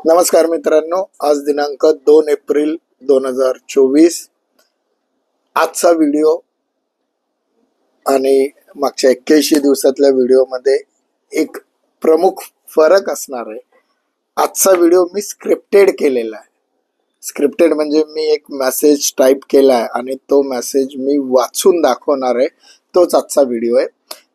नमस्कार मित्रांनो, आज दिनांक 2 एप्रिल 2024. आजचा व्हिडिओ आणि मागच्या 81 दिवसातल्या व्हिडिओमध्ये एक प्रमुख फरक असणार आहे. आजचा व्हिडिओ मी स्क्रिप्टेड केलेला आहे. स्क्रिप्टेड म्हणजे मी एक मेसेज टाईप केला आहे आणि तो मेसेज मी वाचून दाखवणार आहे. तोच आजचा व्हिडिओ आहे.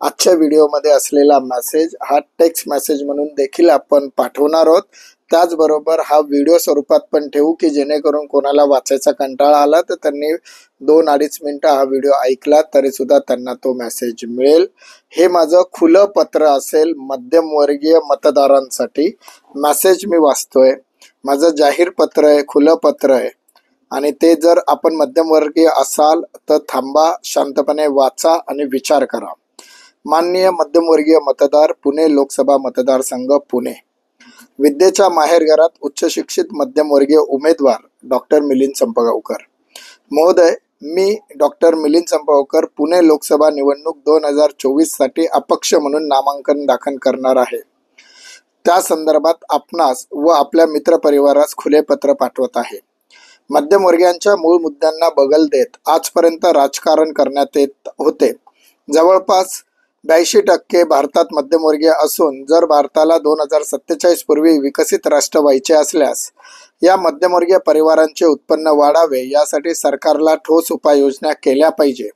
आजच्या व्हिडिओमध्ये असलेला मेसेज हा टेक्स्ट मेसेज म्हणून देखील आपण पाठवणार आहोत. त्याचबरोबर हा व्हिडिओ स्वरूपात पण ठेवू की जेणेकरून कोणाला वाचायचा कंटाळा आला तर त्यांनी 2-2.5 मिनिटं हा व्हिडिओ ऐकला तरी सुद्धा त्यांना तो मेसेज मिळेल. हे माझं खुलं पत्र असेल मध्यमवर्गीय मतदारांसाठी. मेसेज मी वाचतोय. माझं जाहीर पत्र आहे, खुलं पत्र आहे आणि ते जर आपण मध्यमवर्गीय असाल तर थांबा, शांतपणे वाचा आणि विचार करा. माननीय मध्यमवर्गीय मतदार, पुणे लोकसभा मतदारसंघ पुणे. विद्येच्या माहेरघरात उच्च शिक्षित मध्यमवर्गीय उमेदवार डॉक्टर मिलिंद संपगावकर महोदय. मी डॉक्टर मिलिंद संपगावकर पुणे लोकसभा निवडणूक 2024 साठी अपक्ष म्हणून नामांकन दाखल करणार आहे. त्या संदर्भात आपणास व आपल्या मित्रपरिवारास खुले पत्र पाठवत आहे. मध्यमवर्गीयांच्या मूळ मुद्द्यांना बगल देत आजपर्यंत राजकारण करण्यात येत होते. जवळपास 82% भारतात मध्यमवर्गीय असून जर भारताला 2047 पूर्वी विकसित राष्ट्र व्हायचे असल्यास या मध्यमवर्गीय परिवारांचे उत्पन्न वाढावे यासाठी सरकारला ठोस उपाययोजना केल्या पाहिजे.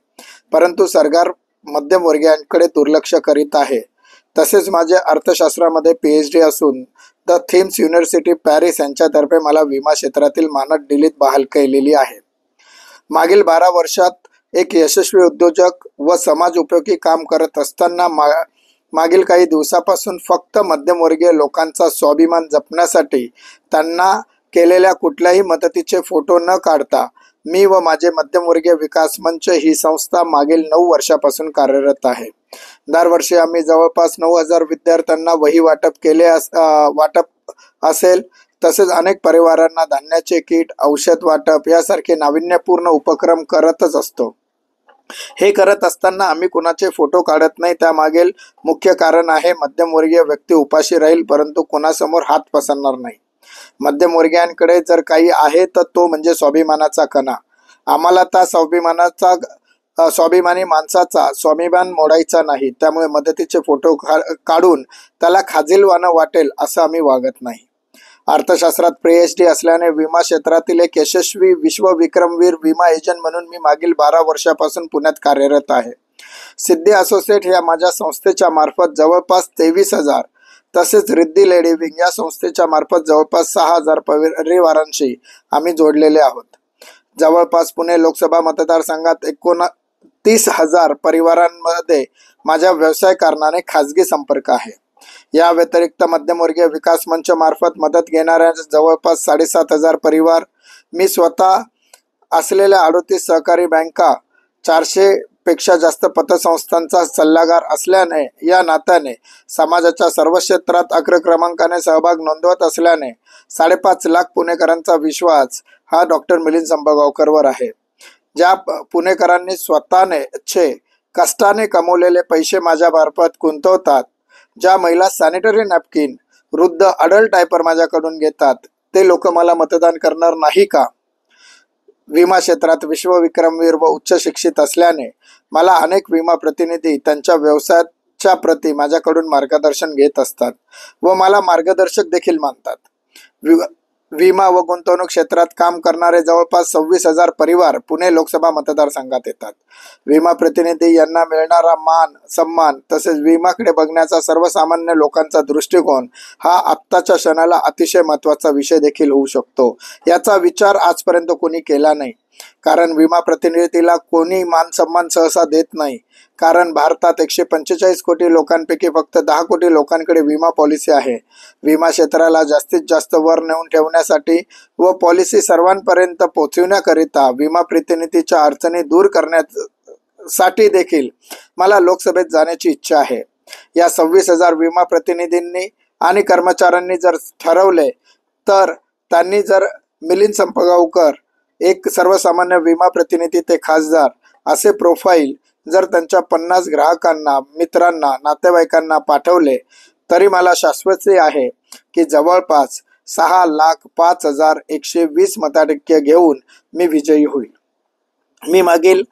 परंतु सरकार मध्यमवर्गीयांकडे दुर्लक्ष करीत आहे. तसेच माझे अर्थशास्त्रामध्ये PhD असून द थेम्स युनिव्हर्सिटी पॅरिस यांच्यातर्फे मला विमा क्षेत्रातील मानद डिलीट बहाल केलेली आहे. मागील 12 वर्षात एक यशस्वी उद्योजक व समाज उपयोगी काम करत असताना मागील काही दिवसापासून फक्त मध्यमवर्गीय लोकांचा स्वाभिमान जपण्यासाठी त्यांना केलेल्या कुठल्याही मदतीचे फोटो न काढता मी व माझे मध्यमवर्गीय विकास मंच ही संस्था मागील 9 वर्षापासून कार्यरत आहे. दरवर्षी आम्ही जवळपास 9,000 विद्यार्थ्यांना वही वाटप असेल तसेच अनेक परिवारांना धान्याचे किट, औषध वाटप यासारखे नाविन्यपूर्ण उपक्रम करतच असतो. हे करत असताना आम्ही कुणाचे फोटो काढत नाही. त्यामागील मुख्य कारण आहे मध्यमवर्गीय व्यक्ती उपाशी राहील परंतु कोणासमोर हात पसरणार नाही. मध्यमवर्गीयांकडे जर काही आहे तर तो म्हणजे स्वाभिमानाचा कणा. आम्हाला त्या स्वाभिमानी माणसाचा स्वाभिमान मोडायचा नाही. त्यामुळे मदतीचे फोटो काढून त्याला खाजीलवाणं वाटेल असं आम्ही वागत नाही. अर्थशास्त्रात PhD असल्याने विमा क्षेत्रातील एक यशस्वी विश्वविक्रमवीर विमा एजंट म्हणून मी मागील 12 वर्षापासून पुण्यात कार्यरत आहे. सिद्धी असोसिएट या माझ्या संस्थेच्या मार्फत जवळपास 23,000 तसेच रिद्धी लेडी विंग या संस्थेच्या मार्फत जवळपास 6,000 परिवारांशी आम्ही जोडलेले आहोत. जवळपास पुणे लोकसभा मतदारसंघात 29,000 परिवारांमध्ये माझ्या व्यवसाय कारणाने खाजगी संपर्क आहे. या व्यतिरिक्त मध्यमवर्गीय विकास मंच मार्फत मदत घेणाऱ्या जवळपास 7,500 परिवार, मी स्वतः असलेल्या 38 सहकारी बँका, 400 पेक्षा जास्त पतसंस्थांचा सल्लागार असल्याने या नात्याने समाजाच्या सर्व क्षेत्रात अग्रक्रमांकाने सहभाग नोंदवत असल्याने 5.5 लाख पुणेकरांचा विश्वास हा डॉक्टर मिलिंद संपगावकरवर आहे. ज्या पुणेकरांनी स्वतःने कष्टाने कमवलेले पैसे माझ्या मार्फत गुंतवतात, ज्या महिला सॅनिटरी नॅपकिन, वृद्ध अडल्ट डायपर माझ्याकडून घेतात, ते लोक मला मतदान करणार नाही का? विमा क्षेत्रात विश्वविक्रमवीर व उच्च शिक्षित असल्याने मला अनेक विमा प्रतिनिधी त्यांच्या व्यवसायाच्या प्रती माझ्याकडून मार्गदर्शन घेत असतात व मला मार्गदर्शक देखील मानतात. विमा व गुंतवणूक क्षेत्रात काम करणारे जवळपास 26,000 परिवार पुणे लोकसभा मतदारसंघात येतात. विमा प्रतिनिधी यांना मिळणारा मान सन्मान तसेच विमाकडे बघण्याचा सर्वसामान्य लोकांचा दृष्टिकोन हा आत्ताच्या क्षणाला अतिशय महत्त्वाचा विषय देखील होऊ शकतो. याचा विचार आजपर्यंत कोणी केला नाही. कारण विमा प्रतिनिधीला कोणी मान सन्मान सहसा देत नाही. कारण भारतात 145 कोटी लोकांपैकी फक्त 10 कोटी लोकांकडे विमा पॉलिसी आहे. विमा क्षेत्राला जास्तीत जास्त वर नेऊन ठेवण्यासाठी व पॉलिसी सर्वांपर्यंत पोहोचविण्याकरिता विमा प्रतिनिधीच्या अडचणी दूर करण्यासाठी देखील मला लोकसभेत जाण्याची इच्छा आहे. या 26,000 विमा प्रतिनिधींनी आणि कर्मचाऱ्यांनी जर ठरवले तर त्यांनी जर मिलिंद संपगावकर एक सर्वसामान्य विमा प्रतिनिधी ते खासदार असे प्रोफाईल जर त्यांच्या 50 ग्राहकांना, मित्रांना, नातेवाईकांना पाठवले तरी मला शाश्वती आहे की जवळपास 6,05,120 मताधिक्य घेऊन मी विजयी होईल. मी मागील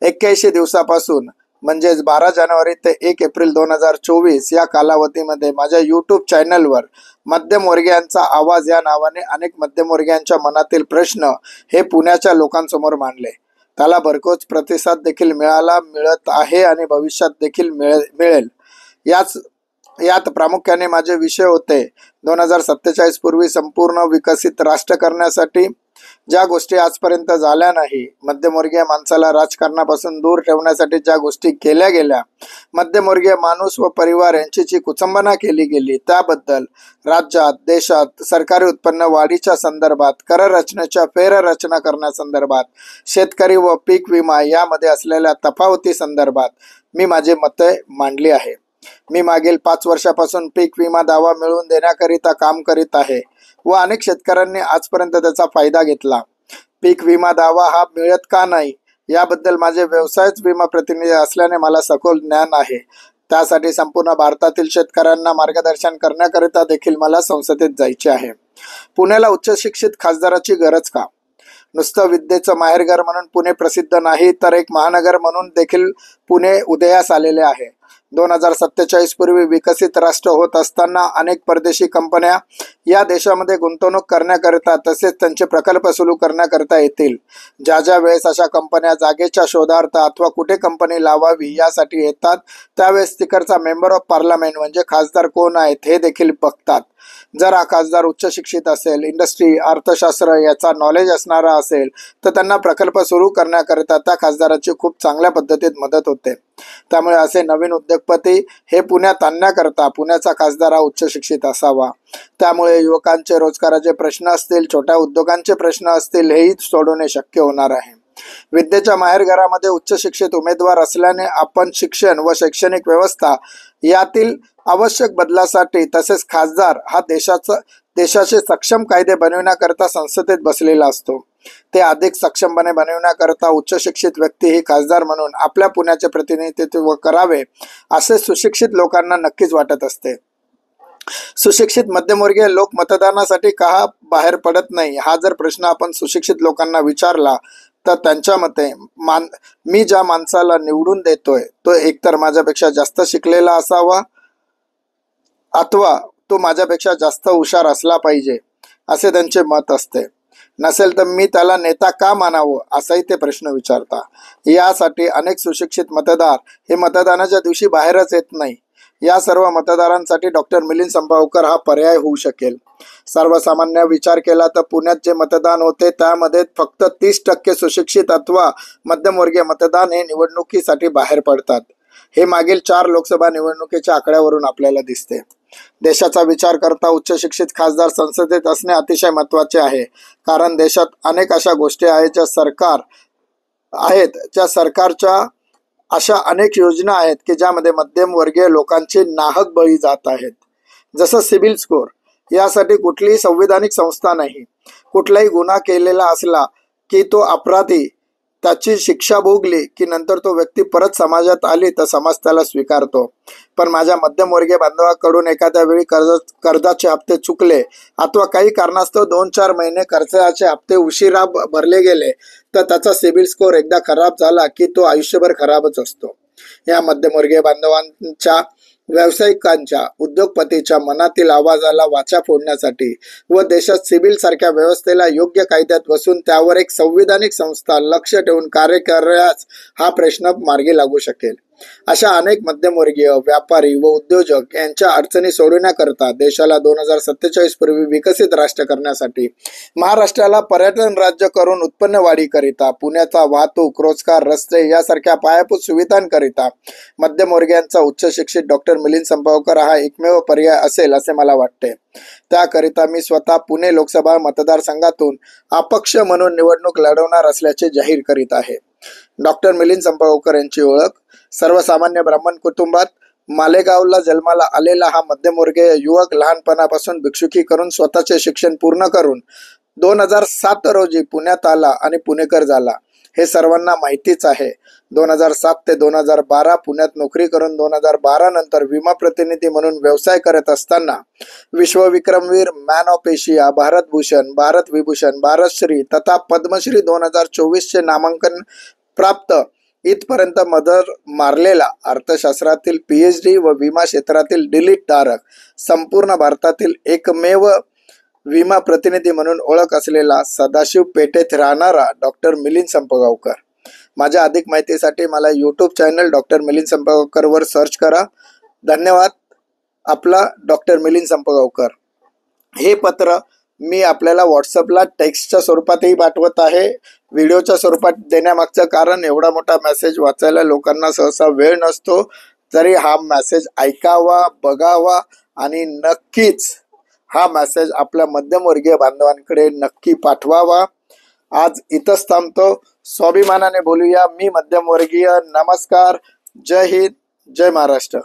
81 दिवसापासून म्हणजेच 12 जानेवारी ते 1 एप्रिल 2024 या कालावधीमध्ये माझ्या यूट्यूब चॅनलवर मध्यमवर्गीयांचा आवाज या नावाने अनेक मध्यमवर्गीयांच्या मनातील प्रश्न हे पुण्याच्या लोकांसमोर मांडले. त्याला भरघोस प्रतिसाद देखील मिळत आहे आणि भविष्यात देखील मिळेल. यात प्रामुख्याने माझे विषय होते 2047 पूर्वी संपूर्ण विकसित राष्ट्र करण्यासाठी ज्या गोष्टी आजपर्यंत झाल्या नाही, मध्यमवर्गीय माणसाला राजकारणापासून दूर ठेवण्यासाठी ज्या गोष्टी केल्या गेल्या, मध्यमवर्गीय माणूस व परिवार यांची जी कुचंबना केली गेली त्याबद्दल, राज्यात देशात सरकारी उत्पन्न वाढीच्या संदर्भात, कर रचनेच्या फेररचना करण्यासंदर्भात, शेतकरी व पीक विमा यामध्ये असलेल्या तफावती संदर्भात मी माझी मते मांडली आहे. मी मागील 5 वर्षापासून पीक विमा दावा मिळवून देण्याकरिता काम करीत आहे व अनेक शेतकऱ्यांनी आजपर्यंत त्याचा फायदा घेतला. पीक विमा दावा हा मिळत का नाही याबद्दल माझे व्यवसायच विमा प्रतिनिधी असल्याने मला सखोल ज्ञान आहे. त्यासाठी संपूर्ण भारतातील शेतकऱ्यांना मार्गदर्शन करण्याकरिता देखील मला संसदेत जायचे आहे. पुण्याला उच्च शिक्षित खासदाराची गरज का? नुसतं विद्येचं माहेरघर म्हणून पुणे प्रसिद्ध नाही, तर एक महानगर म्हणून देखील पुणे उदयास आलेले आहे. 2047 पूर्वी विकसित राष्ट्र होत असताना अनेक परदेशी कंपन्या या देशामध्ये गुंतवणूक करण्याकरिता तसेच त्यांचे प्रकल्प सुरू करण्याकरिता येतील. ज्या वेळेस अशा कंपन्या जागेच्या शोधार्थ अथवा कुठे कंपनी लावावी यासाठी येतात, त्यावेळेस तिकडचा मेंबर ऑफ पार्लमेंट म्हणजे खासदार कोण आहेत हे देखील बघतात. जर हा खासदार उच्च शिक्षित असेल, इंडस्ट्री, अर्थशास्त्र याचा नॉलेज असणारा असेल, तर त्यांना प्रकल्प सुरू करण्याकरिता त्या खासदाराची खूप चांगल्या पद्धतीत मदत होते. त्यामुळे असे नवीन उद्योगपती हे पुण्यात आणण्याकरता पुण्याचा खासदार हा उच्च शिक्षित असावा. त्यामुळे युवकांचे रोजगाराचे प्रश्न असतील, छोट्या उद्योगांचे प्रश्न असतील, हेही सोडवणे शक्य होणार आहे. विद्येच्या माहेरघरामध्ये उच्च शिक्षित उमेदवार असल्याने आपण शिक्षण व शैक्षणिक व्यवस्था यातील आवश्यक बदलासाठी तसेच खासदार हा देशाचे सक्षम कायदे बनविण्याकरता संसदेत बसलेला असतो. ते अधिक सक्षमपणे बनविण्याकरता उच्च शिक्षित व्यक्ती ही खासदार म्हणून आपल्या पुण्याचे प्रतिनिधित्व करावे असे सुशिक्षित लोकांना नक्कीच वाटत असते. सुशिक्षित मध्यमवर्गीय लोक मतदानासाठी का बाहेर पडत नाही हा जर प्रश्न आपण सुशिक्षित लोकांना विचारला तर त्यांच्या मते मी ज्या माणसाला निवडून देतोय तो एकतर माझ्यापेक्षा जास्त शिकलेला असावा अथवा तो माझ्यापेक्षा जास्त हुशार असला पाहिजे असे त्यांचे मत असते. नसेल तर मी त्याला नेता का मानावं असाही ते प्रश्न विचारता. यासाठी अनेक सुशिक्षित मतदार हे मतदानाच्या दिवशी बाहेरच येत नाही. या सर्व मतदारांसाठी डॉक्टर मिलिंद संपावकर हा पर्याय होऊ शकेल. सर्वसामान्य विचार केला तर पुण्यात जे मतदान होते त्यामध्ये फक्त 30% सुशिक्षित अथवा मध्यमवर्गीय मतदान हे निवडणुकीसाठी बाहेर पडतात. हे मागील 4 लोकसभा निवडणुकीच्या आकड्यावरून आपल्याला दिसते. देशाचा विचार करता उच्च शिक्षित खासदार संसदेत असणे अतिशय महत्त्वाचे आहे. कारण देशात अनेक अशा गोष्टी आहेत ज्या सरकारच्या अशा अनेक योजना आहेत की ज्यामध्ये मध्यमवर्गीय लोकांचे नाहक बळी जात आहेत. जसं सिबिल स्कोर, यासाठी कुठलीही संविधानिक संस्था नाही. कुठलाही गुन्हा केलेला असला की तो अपराधी त्याची शिक्षा भोगली की नंतर तो व्यक्ती परत समाजात आली तर समाज त्याला स्वीकारतो. पण माझ्या मध्यमवर्गीय बांधवाकडून एखाद्या वेळी कर्जाचे हप्ते चुकले अथवा काही कारणास्तव 2-4 महिने कर्जाचे हप्ते उशिरा भरले गेले तर त्याचा सिबिल स्कोर एकदा खराब झाला की तो आयुष्यभर खराबच असतो. या मध्यमवर्गीय बांधवांच्या, व्यावसायिकांच्या, उद्योगपतीच्या मनातील आवाजाला वाचा फोडण्यासाठी व देशात सिबिल सारख्या व्यवस्थेला योग्य कायद्यात बसून त्यावर एक संविधानिक संस्था लक्ष ठेवून कार्य करण्यास हा प्रश्न मार्गी लागू शकेल. अशा अनेक मध्यमवर्गीय, व्यापारी व उद्योजक यांच्या अडचणी सोडवण्याकरता देशाला 2047 पूर्वी विकसित राष्ट्र करण्यासाठी महाराष्ट्राला पर्यटन राज्य करून उत्पन्न वाढीकरिता पुण्याचा वाहतूक, रोजगार, रस्ते यासारख्या पायाभूत सुविधांकरिता मध्यमवर्गीयांचा उच्च शिक्षित डॉक्टर मिलिंद संपावकर हा एकमेव पर्याय असेल असे मला वाटते. त्याकरिता मी स्वतः पुणे लोकसभा मतदारसंघातून अपक्ष म्हणून निवडणूक लढवणार असल्याचे जाहीर करीत आहे. डॉक्टर मिलिंद संपावकर यांची ओळख: सर्वसामान्य ब्राह्मण कुटुंबात मालेगावला जन्माला आलेला हा मध्यमवर्गीय युवक लहानपणापासून भिक्षुकी करून स्वतःचे शिक्षण पूर्ण करून 2007 रोजी पुण्यात आला आणि पुणेकर झाला. हे सर्वांना माहितीच आहे. 2007 ते 2012 पुण्यात नोकरी करून 2012 नंतर विमा प्रतिनिधी म्हणून व्यवसाय करत असताना विश्वविक्रमवीर, man of Asia, Bharat Bhushan, Bharat Vibhushan, Bharatshri तथा पद्मश्री 2024 चे नामांकन प्राप्त इथपर्यंत मदर मारलेला अर्थशास्त्रातील PhD व विमा क्षेत्रातील डिलीट धारक, संपूर्ण भारतातील एकमेव विमा प्रतिनिधी म्हणून ओळख असलेला सदाशिव पेठेत राहणारा डॉक्टर मिलिंद संपगावकर. माझ्या अधिक माहितीसाठी मला यूट्यूब चॅनल डॉक्टर मिलिंद संपगावकर वर सर्च करा. धन्यवाद. आपला डॉक्टर मिलिंद संपगावकर. हे पत्र मी आपल्याला व्हॉट्सअपला टेक्स्टच्या स्वरूपातही पाठवत आहे. व्हिडिओच्या स्वरूपात देण्यामागचं कारण एवढा मोठा मेसेज वाचायला लोकांना सहसा वेळ नसतो. तरी हा मेसेज ऐकावा, बघावा आणि नक्कीच हा मेसेज आपल्या मध्यमवर्गीय बांधवांकडे नक्की पाठवावा. आज इथंच थांबतो. स्वाभिमानाने बोलूया. मी मध्यमवर्गीय. नमस्कार. जय हिंद. जय महाराष्ट्र.